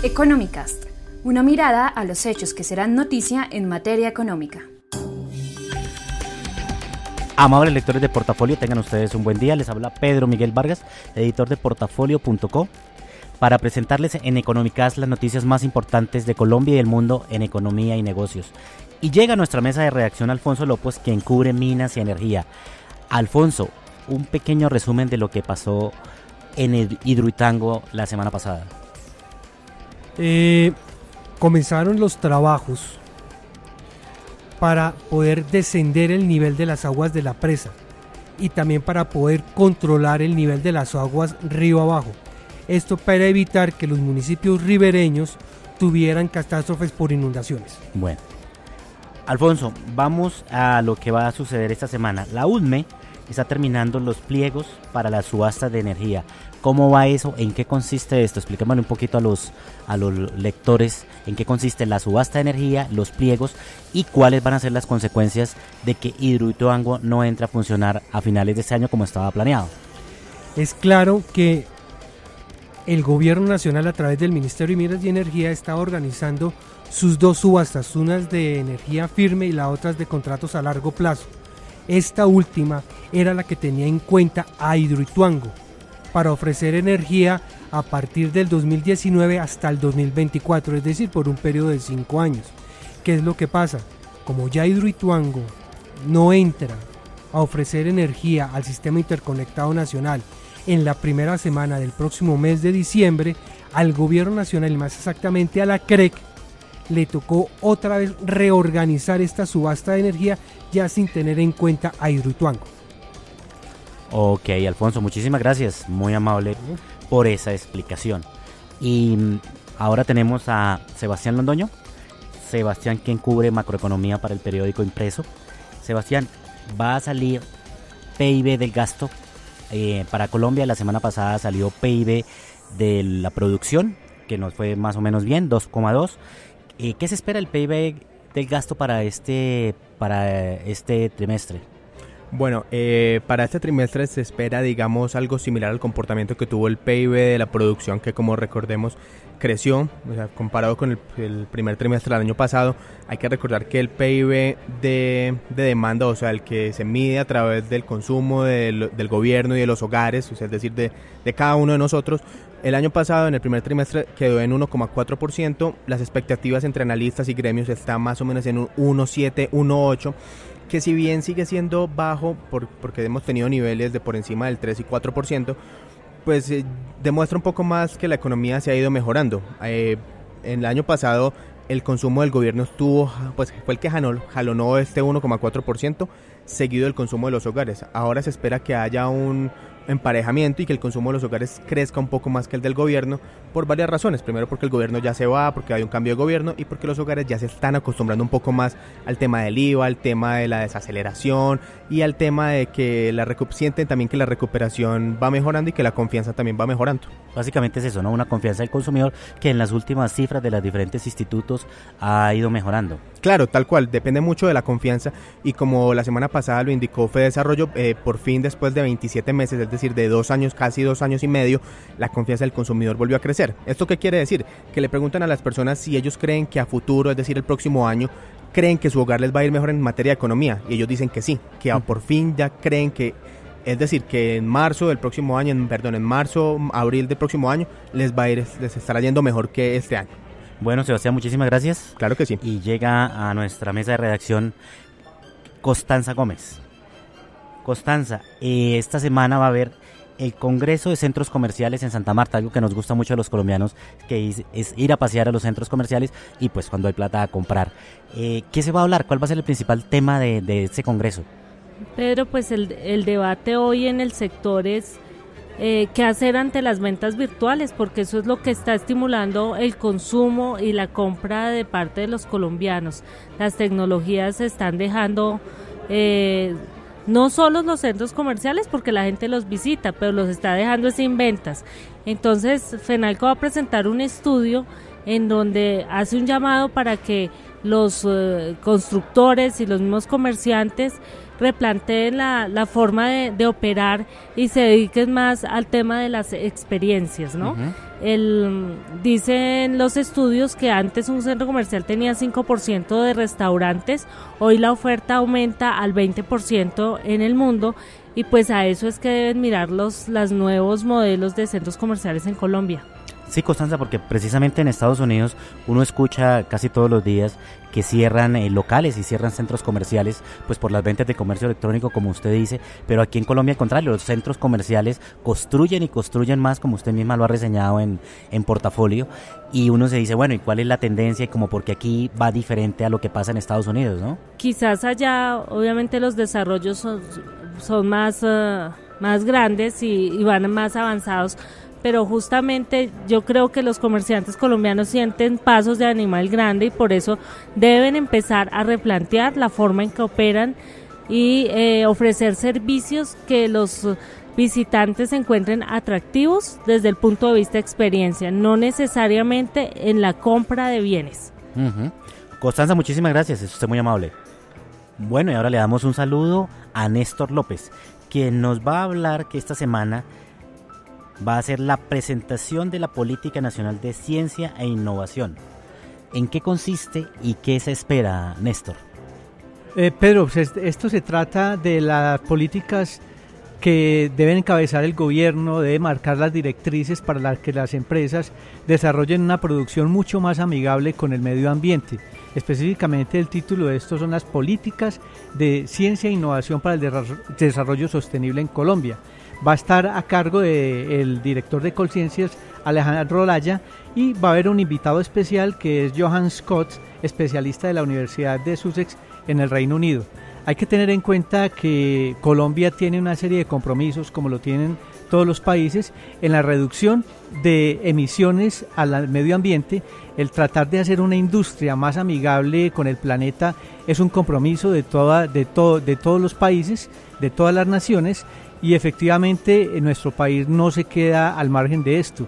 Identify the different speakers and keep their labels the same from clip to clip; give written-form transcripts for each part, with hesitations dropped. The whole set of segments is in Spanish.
Speaker 1: Economicast, una mirada a los hechos que serán noticia en materia económica.
Speaker 2: Amables lectores de Portafolio, tengan ustedes un buen día. Les habla Pedro Miguel Vargas, editor de Portafolio.co, para presentarles en Economicast las noticias más importantes de Colombia y del mundo en economía y negocios. Y llega a nuestra mesa de redacción Alfonso López, quien cubre minas y energía. Alfonso, un pequeño resumen de lo que pasó en Hidroituango la semana pasada.
Speaker 3: Comenzaron los trabajos para poder descender el nivel de las aguas de la presa y también para poder controlar el nivel de las aguas río abajo. Esto para evitar que los municipios ribereños tuvieran catástrofes por inundaciones.
Speaker 2: Bueno, Alfonso, vamos a lo que va a suceder esta semana. La UDME está terminando los pliegos para las subastas de energía. ¿Cómo va eso? ¿En qué consiste esto? Explícamelo un poquito a los lectores en qué consiste la subasta de energía, los pliegos y cuáles van a ser las consecuencias de que Hidroituango no entre a funcionar a finales de este año como estaba planeado.
Speaker 3: Es claro que el gobierno nacional a través del Ministerio de Minas y Energía está organizando sus dos subastas, unas de energía firme y la otra de contratos a largo plazo. Esta última era la que tenía en cuenta a Hidroituango para ofrecer energía a partir del 2019 hasta el 2024, es decir, por un periodo de 5 años. ¿Qué es lo que pasa? Como ya Hidroituango no entra a ofrecer energía al sistema interconectado nacional en la primera semana del próximo mes de diciembre, al gobierno nacional y más exactamente a la CREC le tocó otra vez reorganizar esta subasta de energía ya sin tener en cuenta a Hidroituango.
Speaker 2: Ok, Alfonso, muchísimas gracias, muy amable por esa explicación. Y ahora tenemos a Sebastián Londoño. Sebastián, quien cubre macroeconomía para el periódico impreso. Sebastián, va a salir PIB del gasto para Colombia. La semana pasada salió PIB de la producción, que nos fue más o menos bien, 2,2. ¿Qué se espera el PIB del gasto para este trimestre?
Speaker 4: Bueno, para este trimestre se espera, digamos, algo similar al comportamiento que tuvo el PIB de la producción, que como recordemos creció, o sea, comparado con el primer trimestre del año pasado. Hay que recordar que el PIB de demanda, o sea, el que se mide a través del consumo del gobierno y de los hogares, o sea, es decir, de cada uno de nosotros, el año pasado en el primer trimestre quedó en 1,4%, las expectativas entre analistas y gremios están más o menos en un 1,7, 1,8%, que si bien sigue siendo bajo porque hemos tenido niveles de por encima del 3 y 4%, pues demuestra un poco más que la economía se ha ido mejorando. En el año pasado el consumo del gobierno fue el que jalonó este 1,4%, seguido del consumo de los hogares. Ahora se espera que haya un emparejamiento y que el consumo de los hogares crezca un poco más que el del gobierno por varias razones. Primero, porque el gobierno ya se va, porque hay un cambio de gobierno, y porque los hogares ya se están acostumbrando un poco más al tema del IVA, al tema de la desaceleración y al tema de que sienten también que la recuperación va mejorando y que la confianza también va mejorando.
Speaker 2: Básicamente es eso, ¿no? Una confianza del consumidor que en las últimas cifras de los diferentes institutos ha ido mejorando.
Speaker 4: Claro, tal cual, depende mucho de la confianza, y como la semana pasada lo indicó Fedesarrollo, por fin después de 27 meses, es decir, de 2 años, casi 2 años y medio, la confianza del consumidor volvió a crecer. ¿Esto qué quiere decir? Que le preguntan a las personas si ellos creen que a futuro, es decir, el próximo año, creen que su hogar les va a ir mejor en materia de economía, y ellos dicen que sí, que por fin ya creen que, es decir, que en marzo del próximo año, abril del próximo año, les estará yendo mejor que este año.
Speaker 2: Bueno, Sebastián, muchísimas gracias.
Speaker 4: Claro que sí.
Speaker 2: Y llega a nuestra mesa de redacción Constanza Gómez. Constanza, esta semana va a haber el Congreso de Centros Comerciales en Santa Marta, algo que nos gusta mucho a los colombianos, que es ir a pasear a los centros comerciales y pues cuando hay plata a comprar. ¿Qué se va a hablar? ¿Cuál va a ser el principal tema de este Congreso?
Speaker 5: Pedro, pues el debate hoy en el sector es qué hacer ante las ventas virtuales, porque eso es lo que está estimulando el consumo y la compra de parte de los colombianos. Las tecnologías se están dejando no solo los centros comerciales, porque la gente los visita, pero los está dejando sin ventas. Entonces, Fenalco va a presentar un estudio en donde hace un llamado para que los constructores y los mismos comerciantes replanteen la forma de operar y se dediquen más al tema de las experiencias, ¿no? Dicen los estudios que antes un centro comercial tenía 5% de restaurantes, hoy la oferta aumenta al 20% en el mundo, y pues a eso es que deben mirar los nuevos modelos de centros comerciales en Colombia.
Speaker 2: Sí, Constanza, porque precisamente en Estados Unidos uno escucha casi todos los días que cierran locales y cierran centros comerciales, pues por las ventas de comercio electrónico, como usted dice, pero aquí en Colombia al contrario, los centros comerciales construyen y construyen más, como usted misma lo ha reseñado en Portafolio, y uno se dice, bueno, ¿y cuál es la tendencia? Y como porque aquí va diferente a lo que pasa en Estados Unidos, ¿no?
Speaker 5: Quizás allá, obviamente, los desarrollos son más grandes y van más avanzados, pero justamente yo creo que los comerciantes colombianos sienten pasos de animal grande y por eso deben empezar a replantear la forma en que operan y ofrecer servicios que los visitantes encuentren atractivos desde el punto de vista de experiencia, no necesariamente en la compra de bienes.
Speaker 2: Constanza, muchísimas gracias, es usted muy amable. Bueno, y ahora le damos un saludo a Néstor López, quien nos va a hablar que esta semana va a ser la presentación de la Política Nacional de Ciencia e Innovación. ¿En qué consiste y qué se espera, Néstor?
Speaker 6: Pedro, esto se trata de las políticas que deben encabezar el gobierno, debe marcar las directrices para que las empresas desarrollen una producción mucho más amigable con el medio ambiente. Específicamente el título de esto son las políticas de ciencia e innovación para el desarrollo sostenible en Colombia. Va a estar a cargo del director de Colciencias, Alejandro Olaya, y va a haber un invitado especial que es Johan Scott, especialista de la Universidad de Sussex en el Reino Unido. Hay que tener en cuenta que Colombia tiene una serie de compromisos, como lo tienen todos los países, en la reducción de emisiones al medio ambiente. El tratar de hacer una industria más amigable con el planeta es un compromiso de todos los países, de todas las naciones, y efectivamente nuestro país no se queda al margen de esto.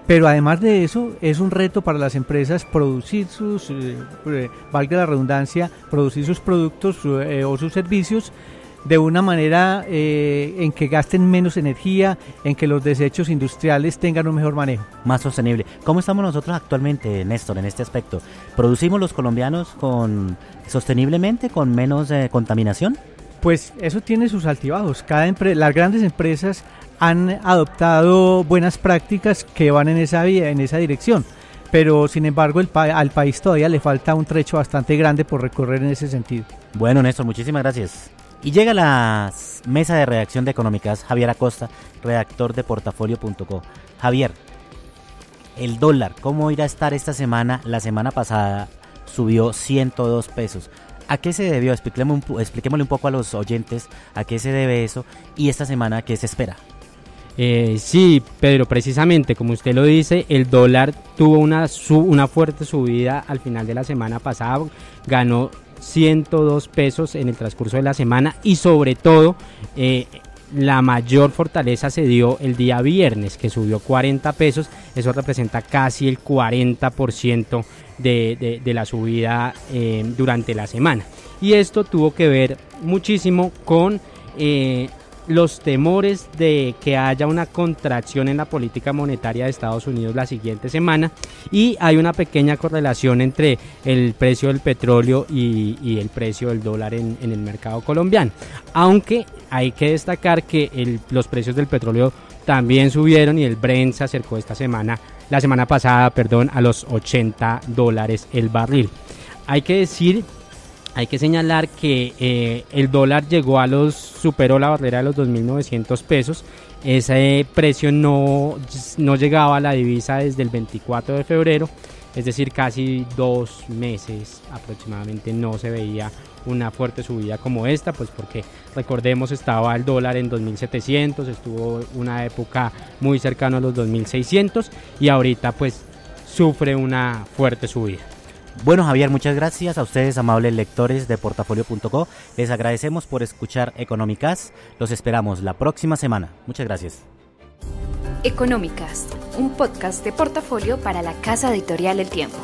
Speaker 6: Pero además de eso, es un reto para las empresas producir valga la redundancia, producir sus productos o sus servicios de una manera en que gasten menos energía, en que los desechos industriales tengan un mejor manejo.
Speaker 2: Más sostenible. ¿Cómo estamos nosotros actualmente, Néstor, en este aspecto? ¿Producimos los colombianos sosteniblemente, con menos contaminación?
Speaker 6: Pues eso tiene sus altibajos. Las grandes empresas han adoptado buenas prácticas que van en esa dirección, pero sin embargo al país todavía le falta un trecho bastante grande por recorrer en ese sentido.
Speaker 2: Bueno, Néstor, muchísimas gracias. Y llega la mesa de redacción de Económicas, Javier Acosta, redactor de Portafolio.co. Javier, el dólar, ¿cómo irá a estar esta semana? La semana pasada subió 102 pesos. ¿A qué se debió? Expliquémosle un poco a los oyentes a qué se debe eso y esta semana qué se espera.
Speaker 7: Sí, Pedro, precisamente como usted lo dice, el dólar tuvo una fuerte subida al final de la semana pasada, ganó 102 pesos en el transcurso de la semana y sobre todo la mayor fortaleza se dio el día viernes, que subió 40 pesos, eso representa casi el 40% de la subida durante la semana. Y esto tuvo que ver muchísimo con los temores de que haya una contracción en la política monetaria de Estados Unidos la siguiente semana, y hay una pequeña correlación entre el precio del petróleo y el precio del dólar en el mercado colombiano, aunque hay que destacar que los precios del petróleo también subieron y el Brent se acercó la semana pasada, a los $80 el barril. Hay que señalar que el dólar superó la barrera de los 2.900 pesos. Ese precio no llegaba a la divisa desde el 24 de febrero, es decir, casi 2 meses aproximadamente no se veía una fuerte subida como esta, pues porque recordemos estaba el dólar en 2.700, estuvo una época muy cercana a los 2.600 y ahorita pues sufre una fuerte subida.
Speaker 2: Bueno, Javier, muchas gracias a ustedes, amables lectores de Portafolio.co. Les agradecemos por escuchar Económicas. Los esperamos la próxima semana. Muchas gracias.
Speaker 1: Económicas, un podcast de Portafolio para la casa editorial El Tiempo.